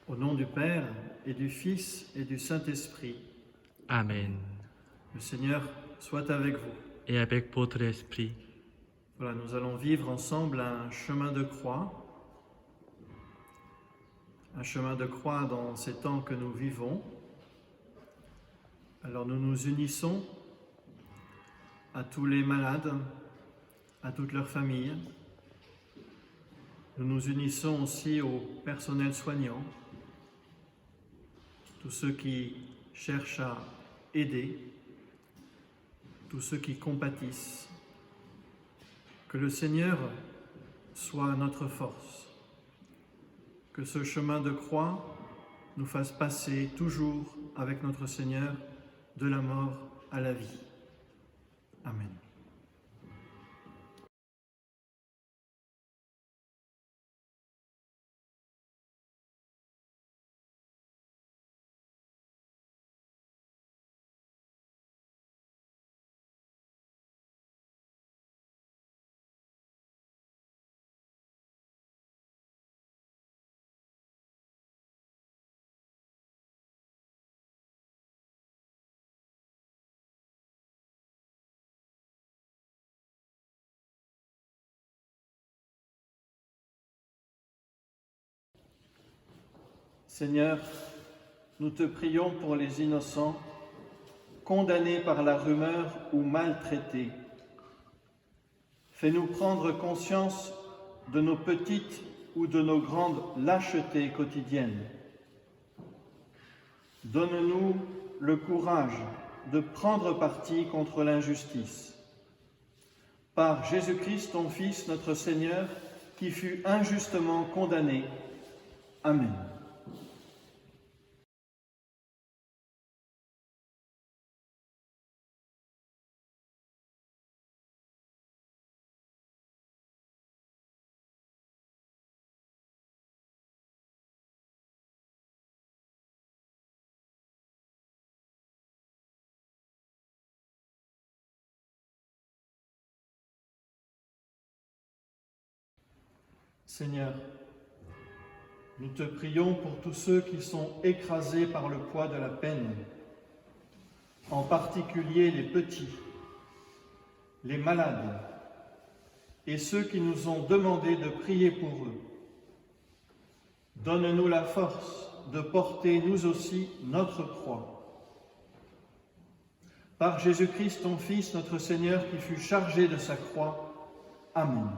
Au nom du Père et du Fils et du Saint-Esprit, Amen. le Seigneur soit avec vous. Et avec votre esprit, Voilà, nous allons vivre ensemble un chemin de croix dans ces temps que nous vivons. Alors nous nous unissons à tous les malades, à toutes leurs familles. Nous nous unissons aussi au personnel soignant, tous ceux qui cherchent à aider, tous ceux qui compatissent. Que le Seigneur soit notre force, que ce chemin de croix nous fasse passer toujours avec notre Seigneur de la mort à la vie. Amen. Seigneur, nous te prions pour les innocents, condamnés par la rumeur ou maltraités. Fais-nous prendre conscience de nos petites ou de nos grandes lâchetés quotidiennes. Donne-nous le courage de prendre parti contre l'injustice. Par Jésus-Christ, ton Fils, notre Seigneur, qui fut injustement condamné. Amen. Seigneur, nous te prions pour tous ceux qui sont écrasés par le poids de la peine, en particulier les petits, les malades et ceux qui nous ont demandé de prier pour eux. Donne-nous la force de porter nous aussi notre croix. Par Jésus-Christ, ton Fils, notre Seigneur, qui fut chargé de sa croix. Amen.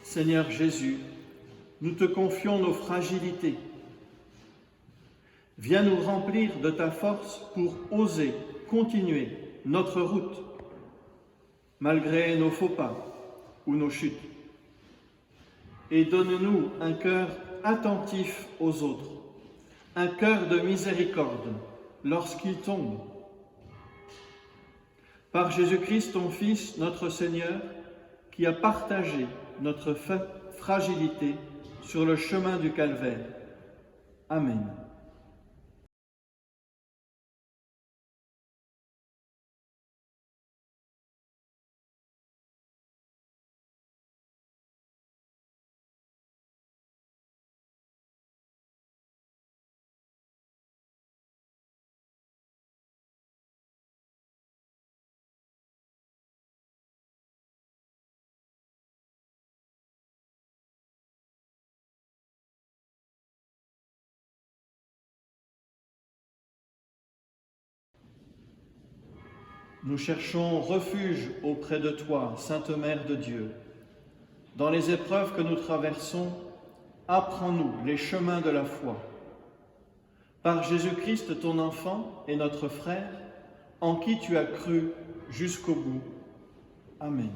Seigneur Jésus, nous te confions nos fragilités. Viens nous remplir de ta force pour oser continuer notre route, malgré nos faux pas ou nos chutes. Et donne-nous un cœur attentif aux autres, un cœur de miséricorde lorsqu'ils tombent. Par Jésus-Christ, ton Fils, notre Seigneur, qui a partagé notre fragilité sur le chemin du calvaire. Amen. Nous cherchons refuge auprès de toi, Sainte Mère de Dieu. Dans les épreuves que nous traversons, apprends-nous les chemins de la foi. Par Jésus-Christ, ton enfant et notre frère, en qui tu as cru jusqu'au bout. Amen.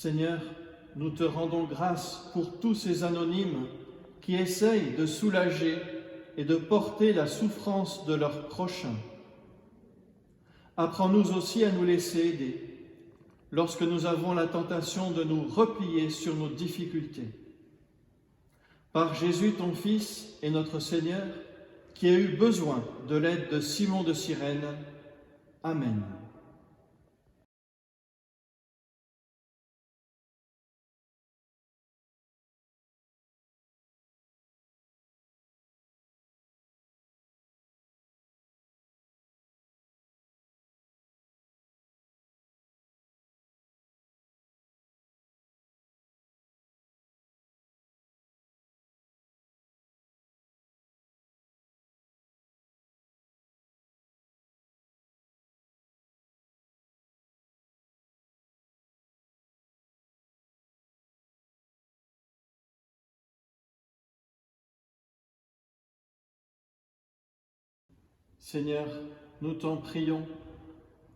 Seigneur, nous te rendons grâce pour tous ces anonymes qui essayent de soulager et de porter la souffrance de leurs prochains. Apprends-nous aussi à nous laisser aider lorsque nous avons la tentation de nous replier sur nos difficultés. Par Jésus, ton Fils et notre Seigneur, qui a eu besoin de l'aide de Simon de Cyrène. Amen. Seigneur, nous t'en prions,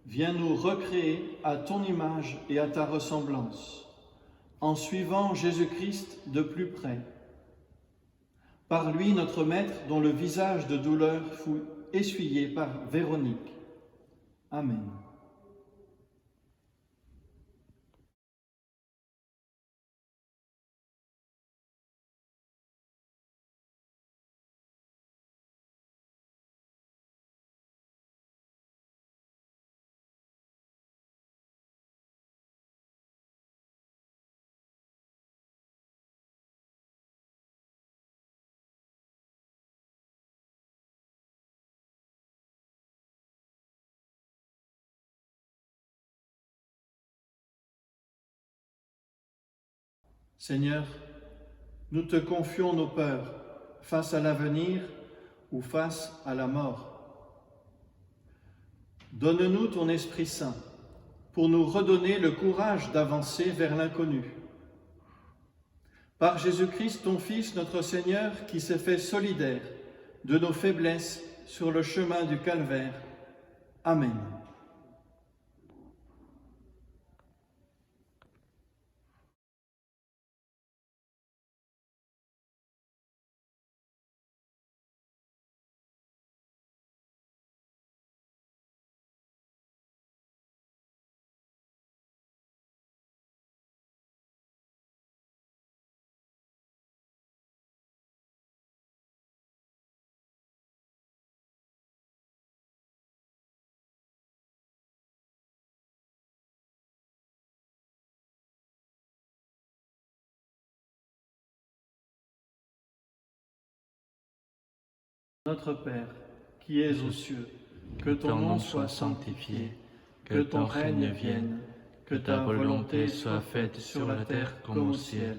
viens nous recréer à ton image et à ta ressemblance, en suivant Jésus-Christ de plus près. Par lui, notre Maître, dont le visage de douleur fut essuyé par Véronique. Amen. Seigneur, nous te confions nos peurs face à l'avenir ou face à la mort. Donne-nous ton Esprit Saint pour nous redonner le courage d'avancer vers l'inconnu. Par Jésus-Christ, ton Fils, notre Seigneur, qui s'est fait solidaire de nos faiblesses sur le chemin du calvaire. Amen. Notre Père, qui es aux cieux, que ton nom soit sanctifié, que ton règne vienne, que ta volonté soit faite sur la terre comme au ciel.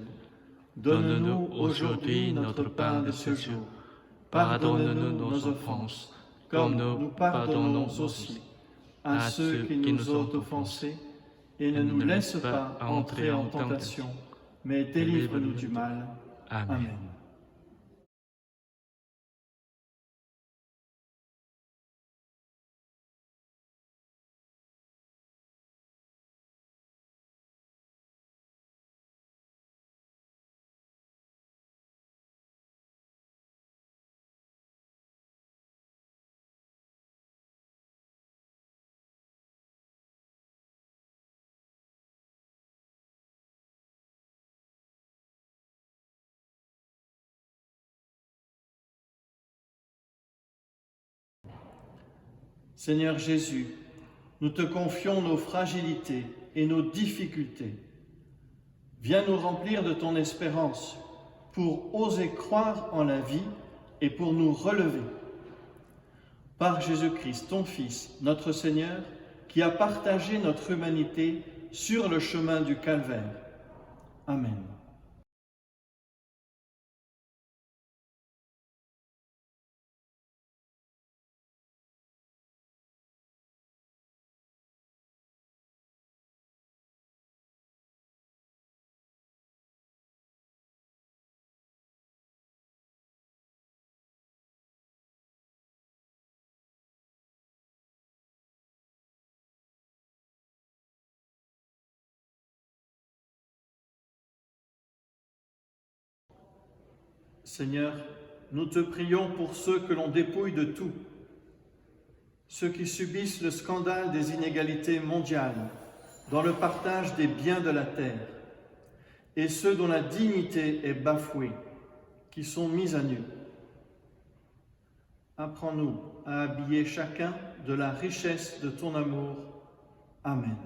Donne-nous aujourd'hui notre pain de ce jour. Pardonne-nous nos offenses, comme nous pardonnons aussi à ceux qui nous ont offensés, et ne nous laisse pas entrer en tentation, mais délivre-nous du mal. Amen. Seigneur Jésus, nous te confions nos fragilités et nos difficultés. Viens nous remplir de ton espérance pour oser croire en la vie et pour nous relever. Par Jésus-Christ, ton Fils, notre Seigneur, qui a partagé notre humanité sur le chemin du calvaire. Amen. Seigneur, nous te prions pour ceux que l'on dépouille de tout, ceux qui subissent le scandale des inégalités mondiales dans le partage des biens de la terre, et ceux dont la dignité est bafouée, qui sont mis à nu. Apprends-nous à habiller chacun de la richesse de ton amour. Amen.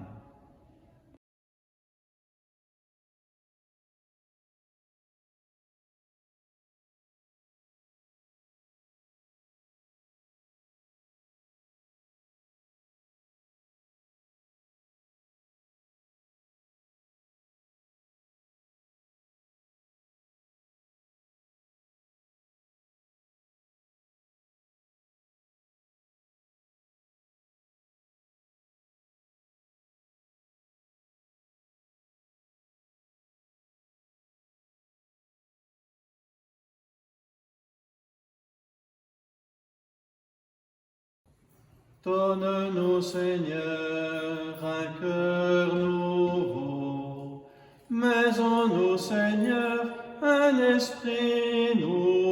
Donne-nous, Seigneur, un cœur nouveau, mais en nous, Seigneur, un esprit nouveau.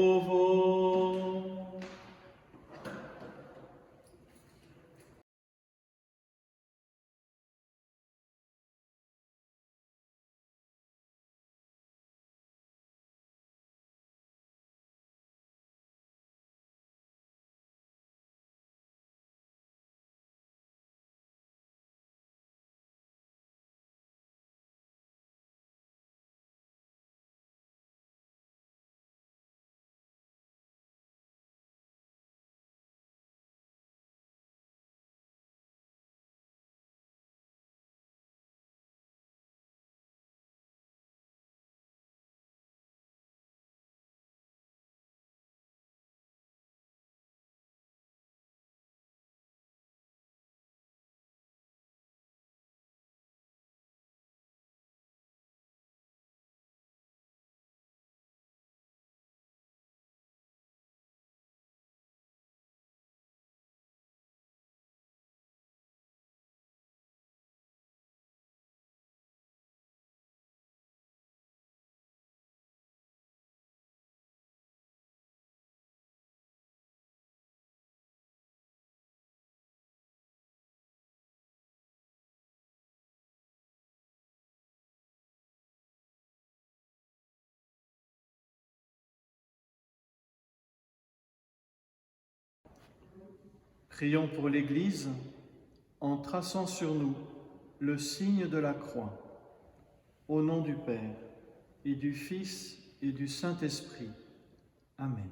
Prions pour l'Église en traçant sur nous le signe de la croix. Au nom du Père, et du Fils, et du Saint-Esprit. Amen.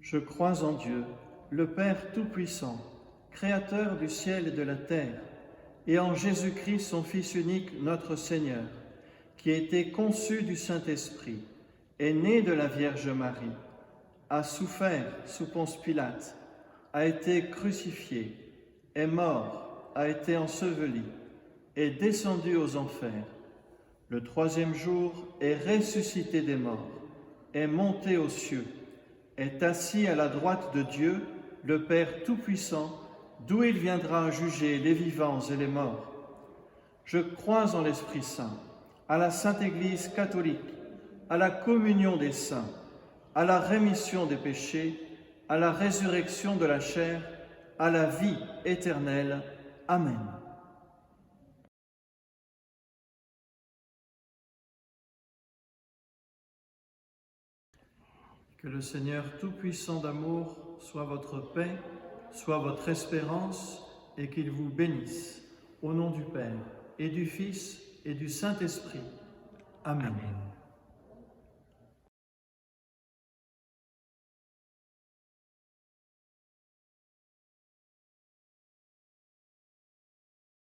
Je crois en Dieu, le Père Tout-Puissant, Créateur du ciel et de la terre, et en Jésus-Christ, son Fils unique, notre Seigneur, qui a été conçu du Saint-Esprit, est né de la Vierge Marie, a souffert sous Ponce Pilate, a été crucifié, est mort, a été enseveli, est descendu aux enfers. Le troisième jour est ressuscité des morts, est monté aux cieux, est assis à la droite de Dieu, le Père Tout-Puissant, d'où il viendra juger les vivants et les morts. Je crois en l'Esprit Saint, à la Sainte Église catholique, à la communion des saints, à la rémission des péchés, à la résurrection de la chair, à la vie éternelle. Amen. Que le Seigneur Tout-Puissant d'amour soit votre paix, soit votre espérance, et qu'il vous bénisse. Au nom du Père, et du Fils, et du Saint-Esprit. Amen. Amen.